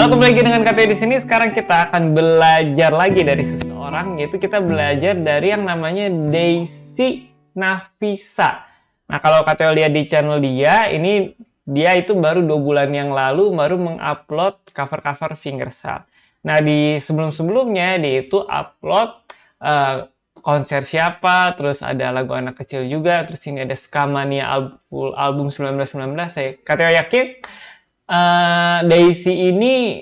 Halo, kembali lagi dengan KTO di sini. Sekarang kita akan belajar lagi dari seseorang, yaitu kita belajar dari yang namanya Daisy Nafisa. Nah, kalau KTO lihat di channel dia, ini dia itu baru 2 bulan yang lalu baru mengupload cover-cover fingerstyle. Nah, di sebelum-sebelumnya dia itu upload konser siapa, terus ada lagu anak kecil juga, terus ini ada Skamania album 1919. Saya KTO yakin Daisy ini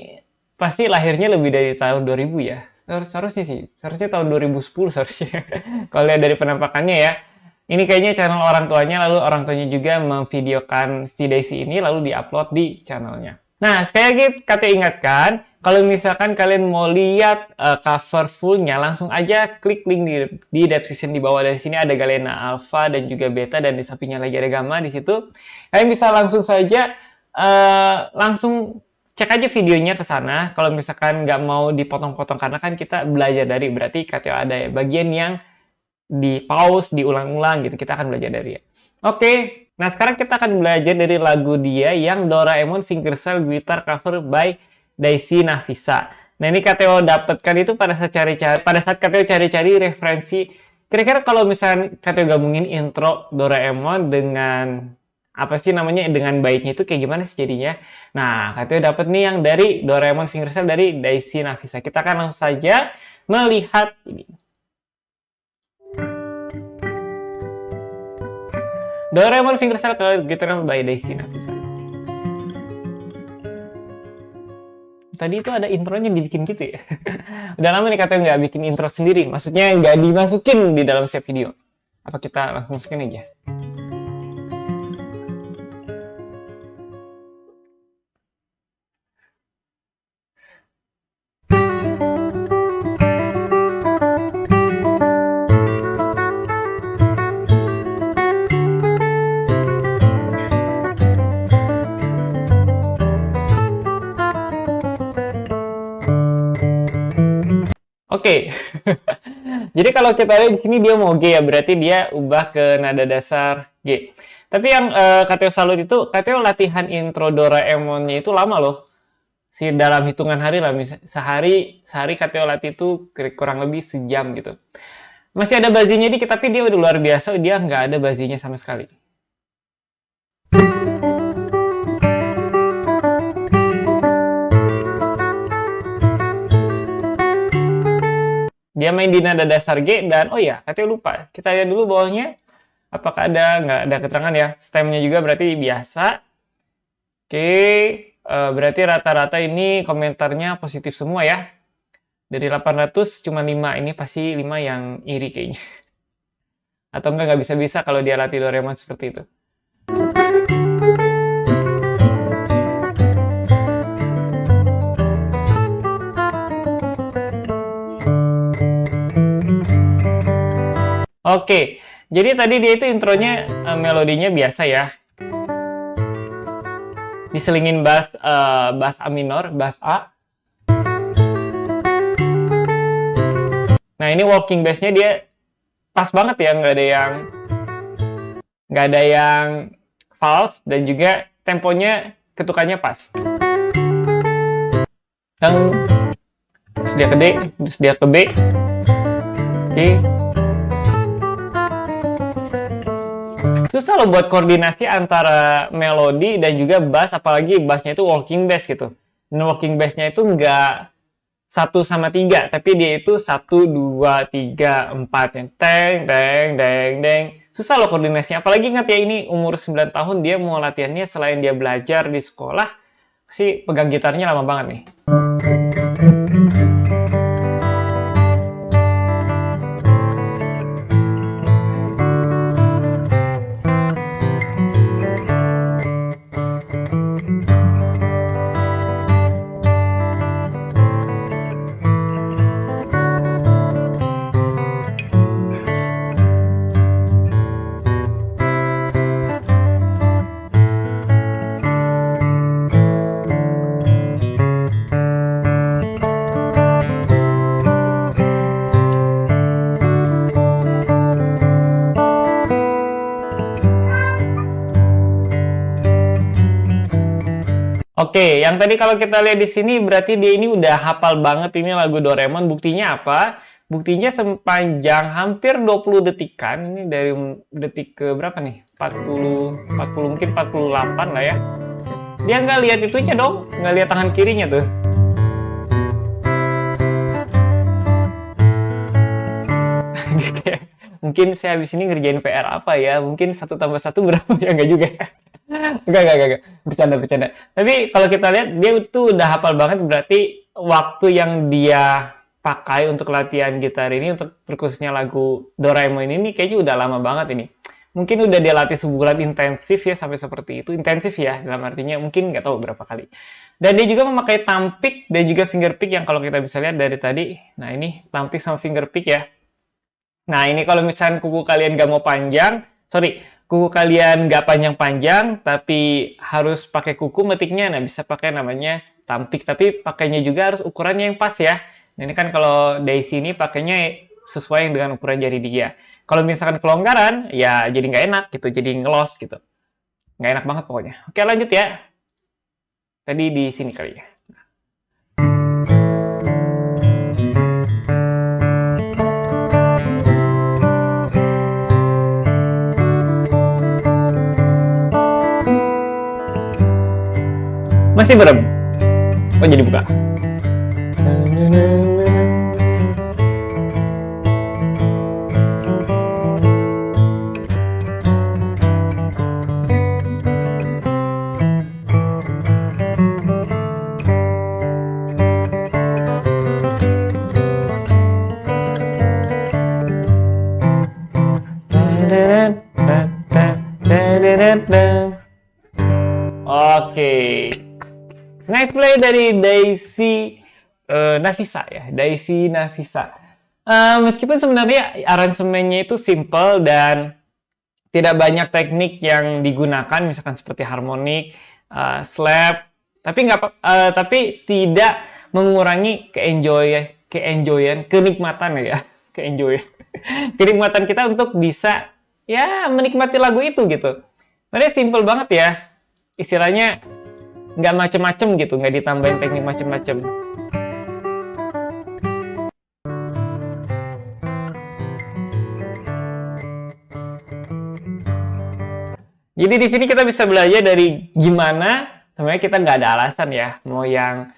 pasti lahirnya lebih dari tahun 2000 ya. Seharusnya sih, seharusnya tahun 2010 seharusnya. Kalau lihat dari penampakannya ya. Ini kayaknya channel orang tuanya, lalu orang tuanya juga memvideokan si Daisy ini lalu diupload di channelnya. Nah, sekali lagi KTO ingatkan, kalau misalkan kalian mau lihat cover fullnya, langsung aja klik link di description di bawah. Dari sini ada Galena Alpha dan juga Beta, dan di sampingnya lagi ada Gamma di situ. Kalian bisa langsung saja langsung cek aja videonya ke sana. Kalau misalkan nggak mau dipotong-potong, karena kan kita belajar dari, berarti KTO ada ya, bagian yang di pause, diulang-ulang gitu. Kita akan belajar dari ya. Oke, nah sekarang kita akan belajar dari lagu dia yang Doraemon Fingerstyle Guitar Cover by Daisy Nafisa. Nah, ini KTO dapatkan itu pada saat KTO cari-cari referensi. Kira-kira kalau misalnya KTO gabungin intro Doraemon dengan apa sih namanya, dengan baiknya itu kayak gimana sih jadinya. Nah, KTO dapat nih yang dari Doraemon Fingerstyle dari Daisy Nafisa. Kita akan langsung saja melihat ini. Doraemon Fingerstyle Guitar by Daisy Nafisa. Tadi itu ada intronya dibikin gitu ya. Udah lama nih KTO nggak bikin intro sendiri. Maksudnya nggak dimasukin di dalam setiap video. Apa kita langsung masukin aja? Oke. Jadi kalau kita lihat di sini dia mau G ya, berarti dia ubah ke nada dasar G. Tapi yang KTO salut itu, KTO latihan intro Doraemonnya itu lama loh. Dalam hitungan hari lah, sehari KTO latih itu kurang lebih sejam gitu. Masih ada bazinya dikit, tapi dia udah luar biasa, dia nggak ada bazinya sama sekali. Dia main di nada dasar G, dan oh ya, KTO lupa. Kita lihat dulu bawahnya, apakah nggak ada keterangan ya. Stemnya juga berarti biasa. Oke, berarti rata-rata ini komentarnya positif semua ya. Dari 800 cuma 5, ini pasti 5 yang iri kayaknya. Atau nggak bisa-bisa kalau dia latih Doraemon seperti itu. Oke, jadi tadi dia itu intronya melodinya biasa ya. Diselingin bass A minor, bass A. Nah, ini walking bass-nya dia pas banget ya, nggak ada yang false, dan juga temponya ketukannya pas. Terus dia ke D, terus dia ke B. Oke. Susah loh buat koordinasi antara melodi dan juga bass, apalagi bassnya itu walking bass gitu. Dan walking bassnya itu nggak 1 sama 3, tapi dia itu 1, 2, 3, 4 yang teng, deng, deng, deng. Susah loh koordinasinya, apalagi ingat ya ini umur 9 tahun, dia mau latihannya selain dia belajar di sekolah, pasti pegang gitarnya lama banget nih. Oke, yang tadi kalau kita lihat di sini berarti dia ini udah hafal banget ini lagu Doraemon. Buktinya apa? Buktinya sepanjang hampir 20 detikan, ini dari detik ke berapa nih? 40, 40 mungkin 48 lah ya. Dia nggak lihat itunya dong, nggak lihat tangan kirinya tuh. Dia kayak, mungkin saya habis ini ngerjain PR apa ya? Mungkin 1+1 berapa ya? Nggak juga ya. Enggak. Bercanda. Tapi kalau kita lihat, dia tuh udah hafal banget, berarti waktu yang dia pakai untuk latihan gitar ini, untuk khususnya lagu Doraemon ini, kayaknya udah lama banget ini. Mungkin udah dia latih sebulan intensif ya, sampai seperti itu. Intensif ya, dalam artinya mungkin nggak tahu berapa kali. Dan dia juga memakai thumb pick dan juga finger pick yang kalau kita bisa lihat dari tadi. Nah ini thumb pick sama finger pick ya. Nah, ini kalau misalnya kuku kalian nggak mau panjang, sorry, kuku kalian nggak panjang-panjang, tapi harus pakai kuku metiknya, nah bisa pakai namanya tampik, tapi pakainya juga harus ukurannya yang pas ya. Nah, ini kan kalau Daisy ini pakainya sesuai dengan ukuran jari dia. Kalau misalkan kelonggaran, ya jadi nggak enak gitu, jadi ngelos gitu. Nggak enak banget pokoknya. Oke, lanjut ya. Tadi di sini kali ya. Masih berem. Oh, jadi buka. Oke. Nice play dari Daisy Nafisa ya, Daisy Nafisa. Meskipun sebenarnya aransemennya itu simple dan tidak banyak teknik yang digunakan, misalkan seperti harmonik, slap, tapi tidak mengurangi kenikmatan ya, kenikmatan kita untuk bisa ya menikmati lagu itu gitu. Mereka simple banget ya, istilahnya nggak macem-macem gitu, nggak ditambahin teknik macem-macem. Jadi di sini kita bisa belajar dari gimana sebenarnya kita nggak ada alasan ya, mau yang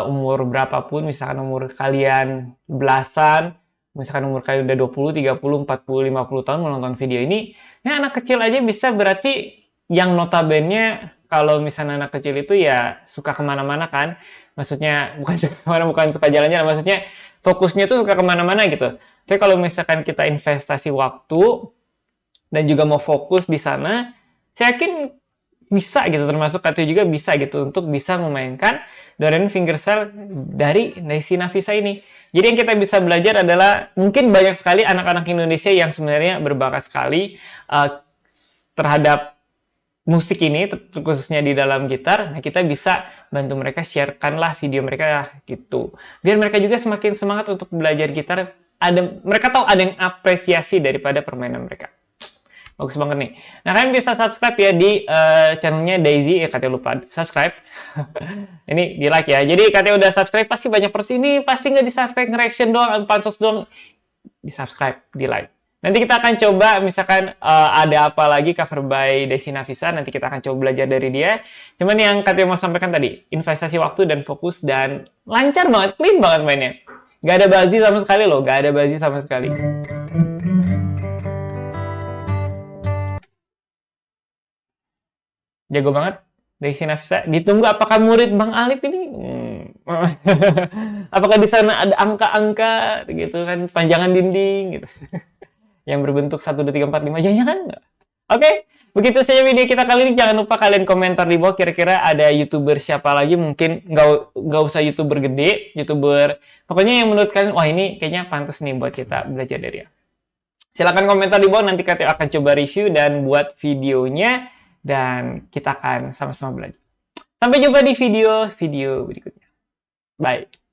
umur berapapun, misalkan umur kalian belasan, misalkan umur kalian udah 20, 30, 40, 50 tahun menonton video ini, ya anak kecil aja bisa, berarti yang notabene kalau misalnya anak kecil itu ya suka kemana-mana kan, maksudnya bukan suka kemana, bukan suka jalan-jalan, maksudnya fokusnya tuh suka kemana-mana gitu. Tapi kalau misalkan kita investasi waktu dan juga mau fokus di sana, saya yakin bisa gitu, termasuk Katya juga bisa gitu untuk bisa memainkan Doraemon Fingerstyle dari Daisy Nafisa ini. Jadi yang kita bisa belajar adalah mungkin banyak sekali anak-anak Indonesia yang sebenarnya berbakat sekali terhadap musik ini, khususnya di dalam gitar. Nah, kita bisa bantu mereka, sharekanlah video mereka gitu. Biar mereka juga semakin semangat untuk belajar gitar. Mereka tahu ada yang apresiasi daripada permainan mereka. Bagus banget nih. Nah, kalian bisa subscribe ya di channelnya Daisy. Ya, Katya lupa subscribe. Ini di like ya. Jadi Katya udah subscribe, pasti banyak ini pasti nggak di subscribe, nge-reaction doang, pansos doang. Di subscribe, di like. Nanti kita akan coba, misalkan ada apa lagi cover by Daisy Nafisa, nanti kita akan coba belajar dari dia. Cuman yang Katya mau sampaikan tadi, investasi waktu dan fokus, dan lancar banget, clean banget mainnya. Gak ada bazi sama sekali loh, gak ada bazi sama sekali. Jago banget Daisy Nafisa. Ditunggu apakah murid Bang Alif ini apakah di sana ada angka-angka gitu kan, panjangan dinding gitu. Yang berbentuk 1, 2, 3, 4, 5, jangan enggak. Oke, begitu saja video kita kali ini. Jangan lupa kalian komentar di bawah kira-kira ada YouTuber siapa lagi, mungkin nggak usah YouTuber gede, YouTuber pokoknya yang menurut kalian wah ini kayaknya pantas nih buat kita belajar dari dia. Silahkan komentar di bawah, nanti Katya akan coba review dan buat videonya, dan kita akan sama-sama belajar. Sampai jumpa di video berikutnya. Bye.